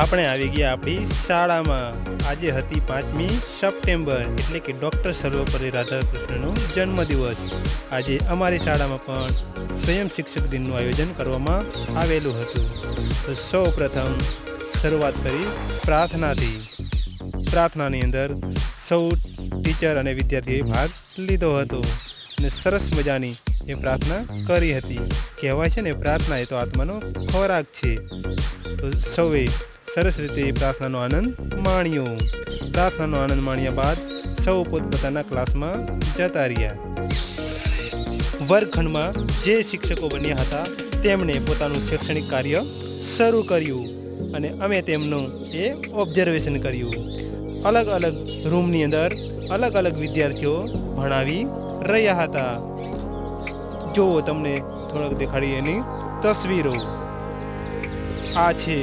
આપણે આવી ગયા આપણી શાળામાં। આજે હતી 5મી સપ્ટેમ્બર એટલે કે ડૉક્ટર સર્વપલ્લી રાધાકૃષ્ણનો જન્મદિવસ। આજે અમારી શાળામાં પણ સ્વયં શિક્ષક દિનનું આયોજન કરવામાં આવેલું હતું। તો સૌ પ્રથમ શરૂઆત કરી પ્રાર્થનાથી। પ્રાર્થનાની અંદર સૌ ટીચર અને વિદ્યાર્થીઓએ ભાગ લીધો હતો અને સરસ મજાની એ પ્રાર્થના કરી હતી। કહેવાય છે ને, પ્રાર્થના એ તો આત્માનો ખોરાક છે। તો સૌએ સરસ રીતે પ્રાર્થનાનો આનંદ માણ્યો। પ્રાર્થનાનો આનંદ માણ્યા બાદ સૌ પોતપોતાના ક્લાસમાં જતા રહ્યા। વર્ગખંડમાં જે શિક્ષકો બન્યા હતા તેમણે પોતાનું શૈક્ષણિક કાર્ય શરૂ કર્યું અને અમે તેમનું એ ઓબ્ઝર્વેશન કર્યું। અલગ અલગ રૂમની અંદર અલગ અલગ વિદ્યાર્થીઓ ભણાવી રહ્યા હતા। જુઓ, તમને થોડોક દેખાડી એની તસવીરો। આ છે